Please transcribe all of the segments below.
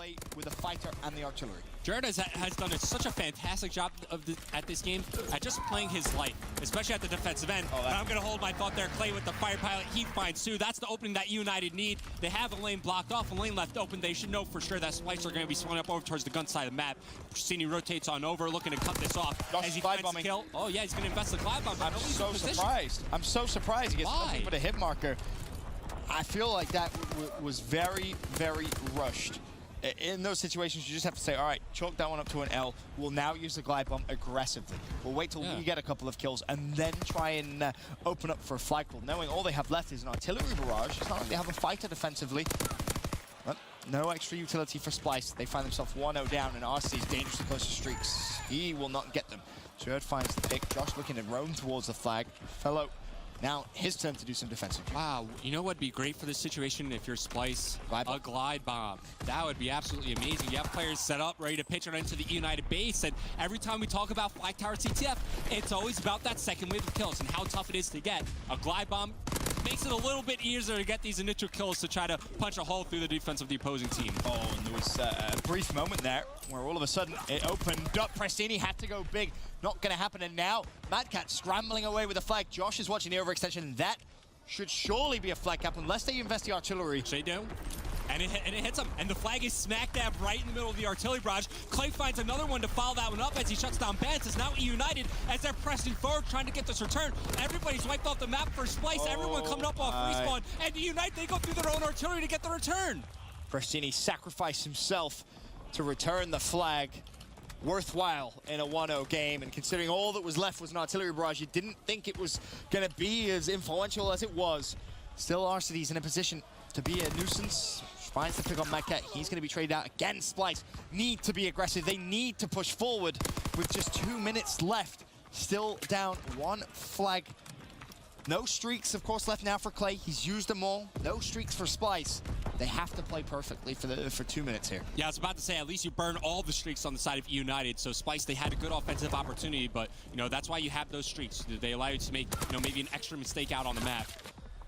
play with the fighter and the artillery. Jared has done such a fantastic job at this game at just playing his life, especially at the defensive end. And I'm going to hold my thought there. Clay with the fire pilot. He finds Sue. That's the opening that EUnited need. They have a lane blocked off, a lane left open. They should know for sure that Splyce are going to be swung up over towards the gun side of the map. Pristini rotates on over, looking to cut this off. Josh as he finds the kill. Oh, yeah, he's going to invest the glide bomb. I'm so surprised. I'm so surprised. He gets nothing but a hit marker. I feel like that was very, very rushed. In those situations, you just have to say, all right, chalk that one up to an L. We'll now use the glide bomb aggressively. We'll wait till we get a couple of kills and then try and open up for a flag pull, knowing all they have left is an artillery barrage. It's not like they have a fighter defensively. But no extra utility for Splyce. They find themselves 1-0 down, and RC is dangerously close to streaks. He will not get them. Jared finds the pick. Josh looking to roam towards the flag. Fellow. Now, his turn to do some defensive. Wow, you know what would be great for this situation if you're Splyce? A glide bomb. That would be absolutely amazing. You have players set up, ready to pitch it into the EUnited base, and every time we talk about Flag Tower CTF, it's always about that second wave of kills and how tough it is to get. A glide bomb makes it a little bit easier to get these initial kills to try to punch a hole through the defense of the opposing team. Oh, and there was a brief moment there where all of a sudden it opened up. Pristini had to go big. Not going to happen, and now Mad Cat scrambling away with the flag. Josh is watching the overextension. That should surely be a flag cap unless they invest the artillery. They do. And it hits him, and the flag is smack dab right in the middle of the artillery barrage. Clay finds another one to follow that one up as he shuts down Bance. It's now EUnited as they're pressing forward, trying to get this return. Everybody's wiped off the map for Splyce. Everyone coming up off respawn, and EUnited, they go through their own artillery to get the return. Pristini sacrificed himself to return the flag. Worthwhile in a 1-0 game, and considering all that was left was an artillery barrage, you didn't think it was going to be as influential as it was. Still, RCD's in a position to be a nuisance. Finds the pick on Mad Cat. He's going to be traded out again. Splyce need to be aggressive. They need to push forward with just 2 minutes left. Still down one flag. No streaks, of course, left now for Clay. He's used them all. No streaks for Splyce. They have to play perfectly for 2 minutes here. Yeah, I was about to say, at least you burn all the streaks on the side of EUnited. So Splyce, they had a good offensive opportunity, but that's why you have those streaks. They allow you to make maybe an extra mistake out on the map.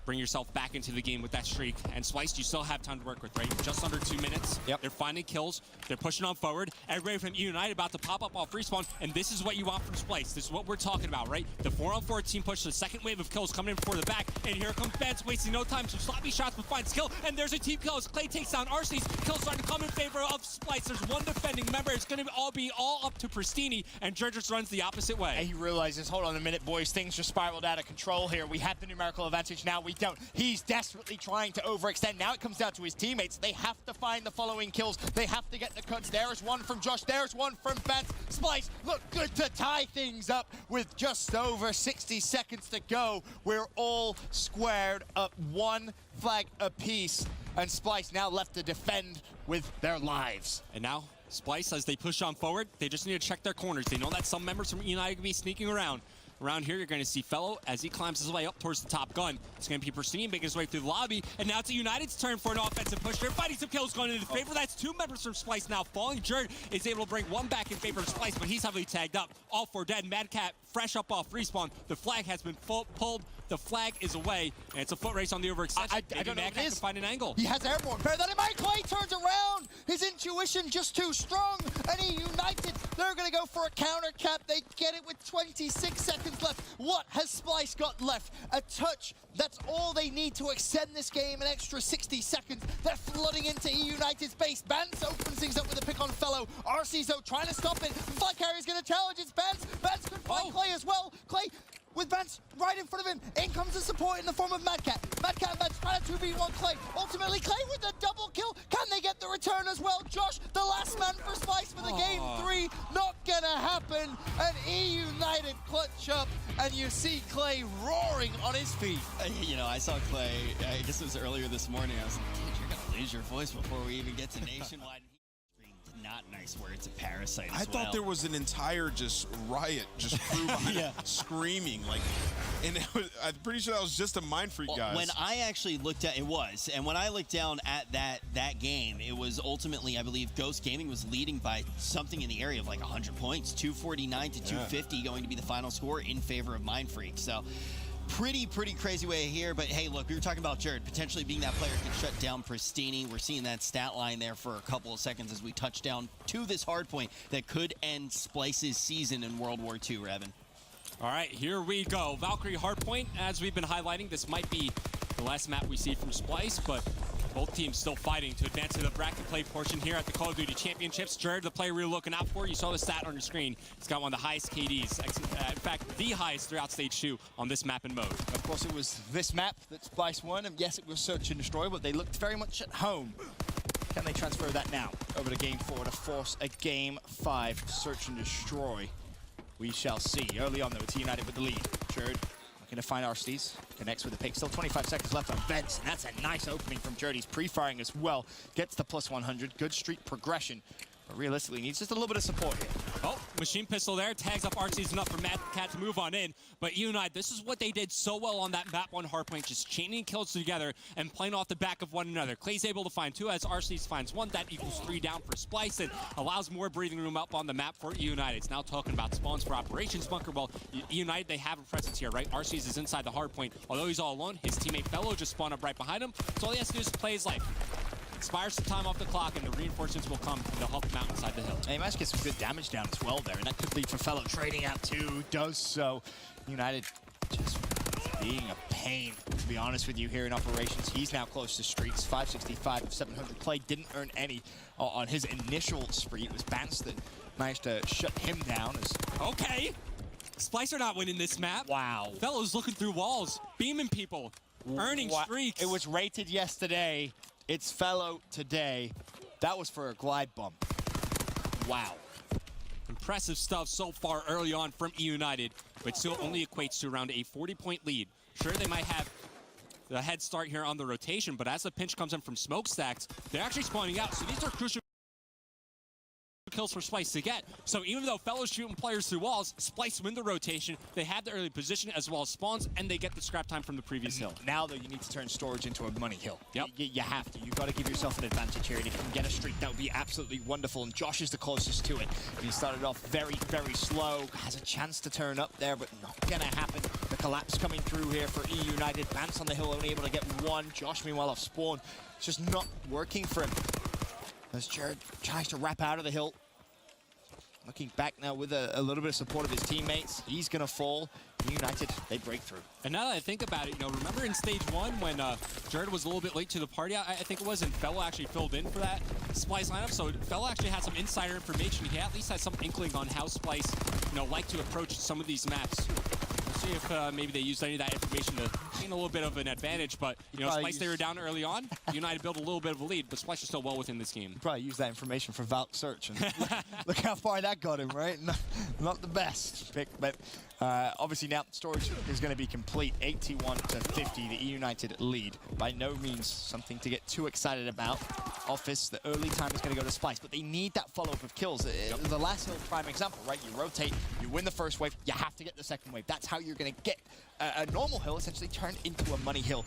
Bring yourself back into the game with that streak. And Splyce, you still have time to work with, right? Just under 2 minutes. Yep. They're finding kills. They're pushing on forward. Everybody from EUnited about to pop up off respawn. And this is what you want from Splyce. This is what we're talking about, right? The 4-on-4 team push, the second wave of kills coming in before the back. And here comes Bance, wasting no time. Some sloppy shots, but finds kill. And there's a team kill as Clay takes down RC's. Kills starting to come in favor of Splyce. There's one defending member. It's going to be all up to Pristini. And Jared just runs the opposite way. And he realizes, hold on a minute, boys. Things just spiraled out of control here. We had the numerical advantage. Now we don't. He's desperately trying to overextend. Now it comes down to his teammates. They have to find the following kills. They have to get the cuts. There's one from Josh. There's one from Bance. Splyce look good to tie things up with just over 60 seconds to go. We're all squared up, one flag apiece. And Splyce now left to defend with their lives. And now Splyce, as they push on forward, they just need to check their corners. They know that some members from EUnited can be sneaking around. Around here, you're going to see Fellow as he climbs his way up towards the top gun. It's going to be Pristini making his way through the lobby, and now it's EUnited's turn for an offensive push. They're fighting some kills going into the favor. That's 2 members from Splyce now falling. Jared is able to bring one back in favor of Splyce, but he's heavily tagged up. All 4 dead. Mad Cat fresh up off respawn. The flag has been pulled. The flag is away, and it's a foot race on the overextension. I don't know Mad Cat can find an angle. He has airborne. Better than it might. Clay turns around. His intuition just too strong. And EUnited, they're going to go for a counter cap. They get it with 26 seconds left. What has Splyce got left? A touch. That's all they need to extend this game an extra 60 seconds. They're flooding into EUnited's base. Bance opens things up with a pick on Fellow. RC's though trying to stop it. Flag carrier's going to challenge. It's Bance. Bance could find Clay as well. Clay with Bance right in front of him. In comes the support in the form of Mad Cat. Mad Cat and Bance trying to 2v1 Clay. Ultimately, Clay with the double kill. Can they get the return as well? Josh, the last man for Splyce for the game 3. Not gonna happen. And EUnited clutch up, and you see Clay roaring on his feet. I saw Clay, I guess it was earlier this morning. I was like, dude, you're gonna lose your voice before we even get to Nationwide. Not nice where it's a parasite as well. I thought there was an entire just riot, just crew behind screaming. And I'm pretty sure that was just a Mind Freak, guys. When I actually looked at and when I looked down at that game, it was ultimately, I believe, Ghost Gaming was leading by something in the area of like 100 points, 249 to 250 going to be the final score in favor of Mind Freak. So pretty crazy way here, but hey, look, we were talking about Jared potentially being that player who can shut down Pristini. We're seeing that stat line there for a couple of seconds as we touch down to this hard point that could end Splyce's season in World War II, Revin. All right, here we go. Valkyrie hardpoint, as we've been highlighting, this might be the last map we see from Splyce, but both teams still fighting to advance to the bracket play portion here at the Call of Duty Championships. Jared, the player we were looking out for, you saw the stat on your screen. He's got one of the highest KDs, in fact, the highest throughout Stage 2 on this map and mode. Of course, it was this map that Splyce won, and yes, it was Search and Destroy, but they looked very much at home. Can they transfer that now over to Game 4 to force a Game 5 Search and Destroy? We shall see. Early on, though, it's EUnited with the lead. Jared looking to find Arcees. Connects with the pick. Still 25 seconds left on Vents, and that's a nice opening from Jared. He's pre-firing as well. Gets the plus 100. Good streak progression. But realistically, needs just a little bit of support here. Oh, machine pistol there. Tags up Arcees enough for Mad Cat to move on in. But EUnited, this is what they did so well on that map 1 hardpoint, just chaining kills together and playing off the back of one another. Clay's able to find 2 as Arcees finds 1. That equals 3 down for Splyce and allows more breathing room up on the map for EUnited. It's now talking about spawns for Operations Bunker. Well, EUnited, they have a presence here, right? Arcees is inside the hardpoint. Although he's all alone, his teammate Fellow just spawned up right behind him. So all he has to do is play his life. Expires some time off the clock, and the reinforcements will come, and they'll help him out inside the hill. And he managed to get some good damage down as well there, and that could lead for Fellow trading out too. Does so. EUnited just being a pain, to be honest with you, here in Operations. He's now close to streaks. 565 of 700. Clay didn't earn any on his initial spree. It was Bance that managed to shut him down. Okay. Splyce are not winning this map. Wow. Fellow's looking through walls, beaming people, earning streaks. It was rated yesterday. It's Fellow today. That was for a glide bump. Wow. Impressive stuff so far early on from EUnited, but still only equates to around a 40-point lead. Sure, they might have the head start here on the rotation, but as the pinch comes in from smokestacks, they're actually spawning out. So these are crucial kills for Splyce to get. So even though Fellow's shooting players through walls, Splyce win the rotation. They have the early position as well as spawns, and they get the scrap time from the previous hill. Now, though, you need to turn storage into a money hill. Yep. You have to. You've got to give yourself an advantage here, and if you can get a streak, that would be absolutely wonderful, and Josh is the closest to it. He started off very slow, has a chance to turn up there, but not gonna happen. The collapse coming through here for EUnited. Bance on the hill, only able to get 1. Josh, meanwhile, off spawn. It's just not working for him. As Jared tries to wrap out of the hill. Looking back now with a little bit of support of his teammates. He's going to fall. EUnited, they break through. And now that I think about it, remember in Stage 1 when Jared was a little bit late to the party, I think it was, and Fellow actually filled in for that Splyce lineup. So Fellow actually had some insider information. He at least had some inkling on how Splyce, like to approach some of these maps. We'll see if maybe they used any of that information to gain a little bit of an advantage. But, Splyce, they were down early on. EUnited built a little bit of a lead, but Splyce is still well within this game. Probably use that information for Valk Search. And look how far that got him, right? Not the best pick, but obviously now storage is going to be complete. 81 to 50, the EUnited lead. By no means something to get too excited about. Office, the early time is going to go to Splyce, but they need that follow-up of kills. The last hill, prime example, right? You rotate, you win the first wave, you have to get the second wave. That's how you're going to get a normal hill essentially turned into a money hill.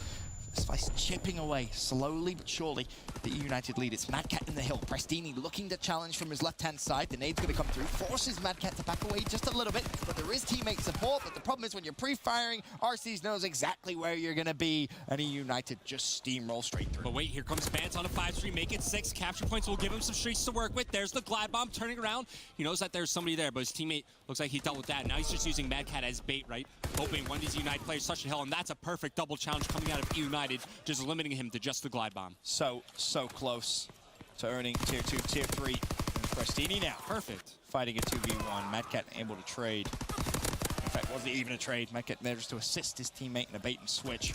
Splyce chipping away slowly but surely the EUnited lead. It's Mad Cat in the hill. Pristini looking to challenge from his left-hand side. The nade's going to come through. Forces Mad Cat to back away just a little bit, but there is teammate support. But the problem is when you're pre-firing, Arcees knows exactly where you're going to be, and EUnited just steamroll straight through. But wait, here comes Bance on a 5-3, make it 6. Capture points will give him some streaks to work with. There's the glide bomb turning around. He knows that there's somebody there, but his teammate looks like he dealt with that. Now he's just using Mad Cat as bait, right? Hoping one of these EUnited players touch the hill, and that's a perfect double challenge coming out of EUnited, just limiting him to just the glide bomb. So close to earning tier 2, tier 3. And Pristini now. Perfect. Fighting a 2v1. Mad Cat able to trade. In fact, wasn't even a trade. Mad Cat manages to assist his teammate in a bait and switch.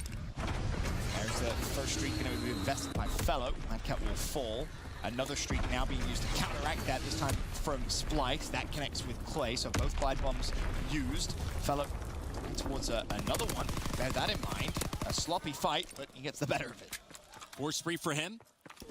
There's the first streak going to be invested by Fellow. Mad Cat will fall. Another streak now being used to counteract that, this time from Splyce. That connects with Clay, so both glide bombs used. Fellow towards another one. Bear that in mind. A sloppy fight, but he gets the better of it. 4 spree for him.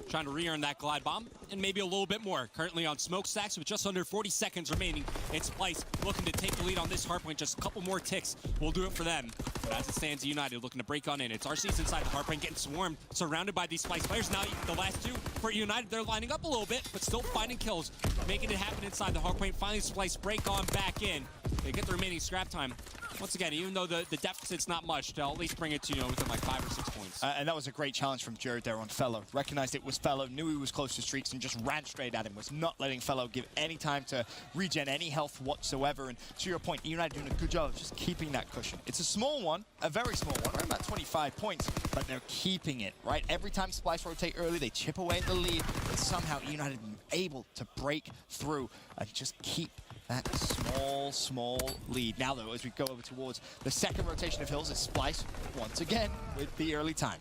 Trying to re-earn that glide bomb, and maybe a little bit more. Currently on smokestacks with just under 40 seconds remaining. It's Splyce looking to take the lead on this hardpoint. Just a couple more ticks will do it for them. But as it stands, EUnited looking to break on in. It's Arcees inside the hardpoint, getting swarmed, surrounded by these Splyce players. Now the last 2 for EUnited, they're lining up a little bit, but still finding kills, making it happen inside the hardpoint. Finally, Splyce break on back in. They get the remaining scrap time. once again, even though the deficit's not much, they'll at least bring it to, within like 5 or 6 points. And that was a great challenge from Jared there on Fellow. Recognized it was Fellow, knew he was close to streaks, and just ran straight at him. Was not letting Fellow give any time to regen any health whatsoever. And to your point, EUnited doing a good job of just keeping that cushion. It's a small one, a very small one, around about 25 points, but they're keeping it, right? Every time Splyce rotate early, they chip away at the lead, but somehow EUnited able to break through and just keep that small lead. Now, though, as we go over towards the second rotation of Hills, it's Splyce once again with the early time.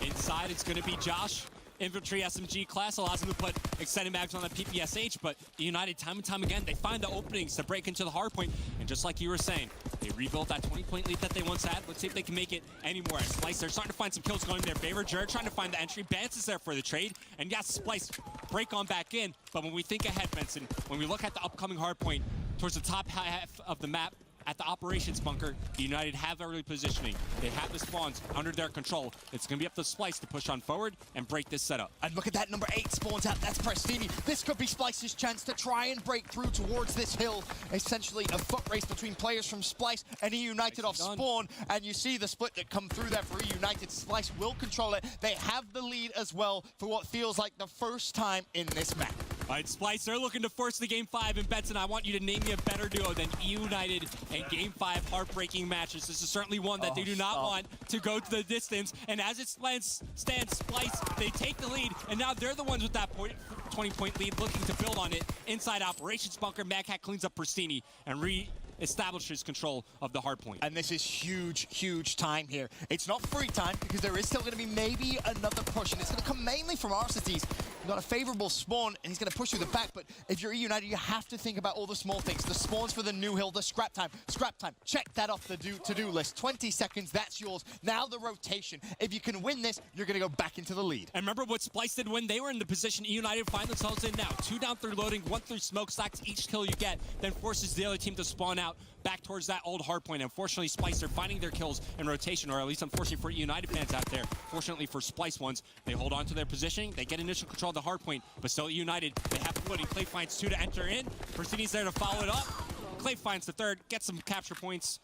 Inside, it's going to be Josh. Infantry SMG class allows them to put extended mags on the PPSH, but EUnited, time and time again, they find the openings to break into the hard point. And just like you were saying, they rebuilt that 20-point lead that they once had. Let's see if they can make it anymore. And Splyce, they're starting to find some kills going in their favor. Jared trying to find the entry. Bance is there for the trade. And yes, Splyce break on back in. But when we think ahead, Benson, when we look at the upcoming hard point towards the top half of the map, at the operations bunker, EUnited have early positioning. They have the spawns under their control. It's going to be up to Splyce to push on forward and break this setup. And look at that, number 8 spawns out. That's Prestini. This could be Splyce's chance to try and break through towards this hill. Essentially a foot race between players from Splyce and EUnited off spawn. And you see the split that come through there for EUnited. Splyce will control it. They have the lead as well for what feels like the first time in this map. All right, Splyce, they're looking to force the Game 5. And Benson, I want you to name me a better duo than EUnited and Game 5 heartbreaking matches. This is certainly one that they do not want to go to the distance. And as it stands, Splyce, they take the lead. And now they're the ones with that 20-point lead looking to build on it. Inside operations bunker, Magcat cleans up Pristini and establishes control of the hard point. And this is huge time here. It's not free time because there is still going to be maybe another push, and it's going to come mainly from Arcites. You've got a favorable spawn, and he's going to push through the back, but if you're EUnited, you have to think about all the small things. The spawns for the new hill, the scrap time. Check that off the to-do list. 20 seconds, that's yours. Now the rotation. If you can win this, you're going to go back into the lead. And remember what Splyce did when they were in the position EUnited find themselves in now. 2 down through loading, 1 through smokestacks. Each kill you get then forces the other team to spawn out back towards that old hard point. Unfortunately, Splyce are finding their kills in rotation, or at least unfortunately for EUnited fans out there. Fortunately for Splyce ones, they hold on to their positioning. They get initial control of the hard point, but still EUnited, they have the loading. Clay finds 2 to enter in. Persini's there to follow it up. Clay finds the 3rd, gets some capture points,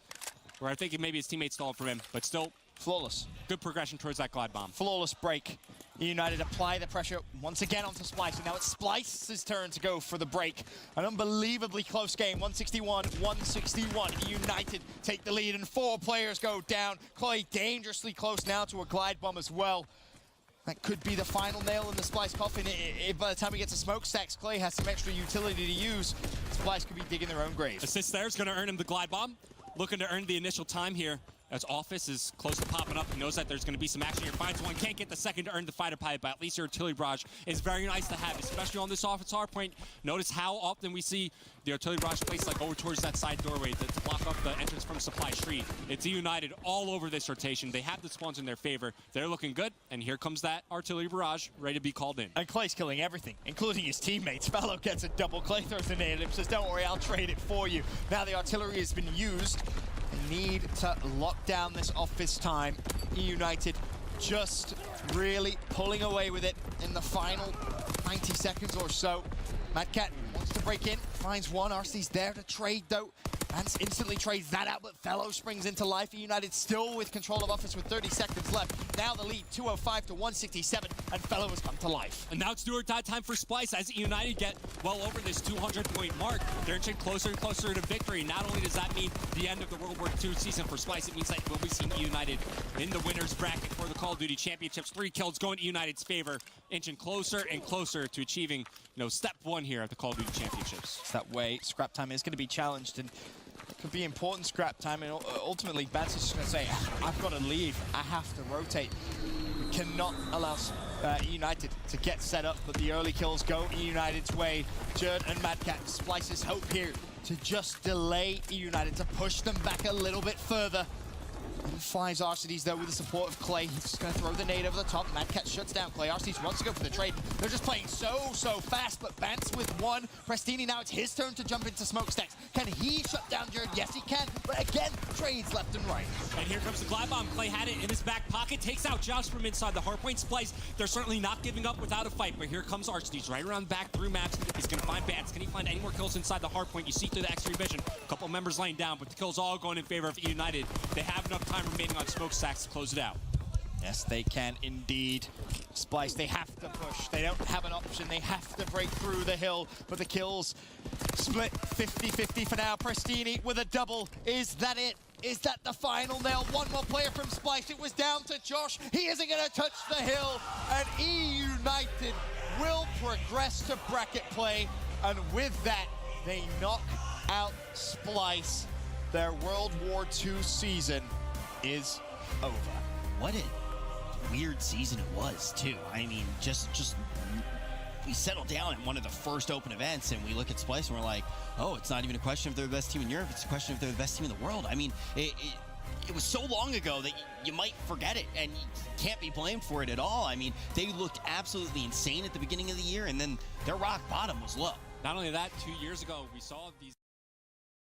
where I think maybe his teammates stole it from him, but still flawless. Good progression towards that glide bomb. Flawless break. EUnited apply the pressure once again onto Splyce, and now it's Splyce's turn to go for the break. An unbelievably close game, 161-161. EUnited take the lead, and 4 players go down. Clay dangerously close now to a glide bomb as well. That could be the final nail in the Splyce coffin. If by the time we get to smokestacks, Clay has some extra utility to use, Splyce could be digging their own grave. Assist there is going to earn him the glide bomb. Looking to earn the initial time here. As Office is close to popping up, he knows that there's going to be some action here. Finds one, can't get the second to earn the fighter pilot, but at least your artillery barrage is very nice to have, especially on this offense hard point. Notice how often we see the artillery barrage placed like over towards that side doorway to block up the entrance from Supply Street. It's EUnited all over this rotation. They have the spawns in their favor. They're looking good, and here comes that artillery barrage ready to be called in. And Clay's killing everything, including his teammates. Fellow gets a double. Clay throws the nade at him, says, don't worry, I'll trade it for you. Now the artillery has been used. They need to lock down this office time. EUnited just really pulling away with it in the final 90 seconds or so. Madcat wants to break in, finds one. RC's there to trade though. Vance instantly trades that out, but Fellow springs into life. EUnited still with control of office with 30 seconds left. Now the lead, 205 to 167, and Fellow has come to life. And now it's do or die time for Splyce as EUnited get well over this 200-point mark. They're inching closer and closer to victory. Not only does that mean the end of the World War II season for Splyce, it means that we'll be seeing EUnited in the winner's bracket for the Call of Duty Championships. 3 kills going to EUnited's favor, inching closer and closer to achieving, step 1 here at the Call of Duty Championships. It's that way. Scrap time is going to be challenged, and it could be important scrap time, and ultimately Vance is just going to say, I've got to leave. I have to rotate. We cannot allow EUnited to get set up, but the early kills go EUnited's way. Jerd and Madcat, Splyce's hope here to just delay EUnited, to push them back a little bit further. And finds Arcades though with the support of Clay. He's just going to throw the nade over the top. Mad Cat shuts down Clay. Arcades wants to go for the trade. They're just playing so fast, but Bance with one. Prestini now, it's his turn to jump into smokestacks. Can he shut down Jared? Yes, he can. But again, trades left and right. And here comes the Glide Bomb. Clay had it in his back pocket. Takes out Josh from inside the hardpoint. Splyce, they're certainly not giving up without a fight, but here comes Arcades right around the back through maps. He's going to find Bance. Can he find any more kills inside the hardpoint? You see through the X-ray vision. A couple members laying down, but the kills all going in favor of EUnited. They have enough time remaining on smokestacks to close it out. Yes, they can indeed. Splyce, they have to push. They don't have an option. They have to break through the hill. But the kills split 50-50 for now. Prestini with a double. Is that it? Is that the final nail? One more player from Splyce. It was down to Josh. He isn't going to touch the hill. And EUnited will progress to bracket play. And with that, they knock out Splyce. Their World War II season is over. What a weird season it was, too. I mean, just we settled down in one of the first open events, and we look at Splyce and we're like, oh, it's not even a question if they're the best team in Europe. It's a question if they're the best team in the world. I mean, it was so long ago that you might forget it, and you can't be blamed for it at all. I mean, they looked absolutely insane at the beginning of the year, and then their rock bottom was low. Not only that, 2 years ago, we saw these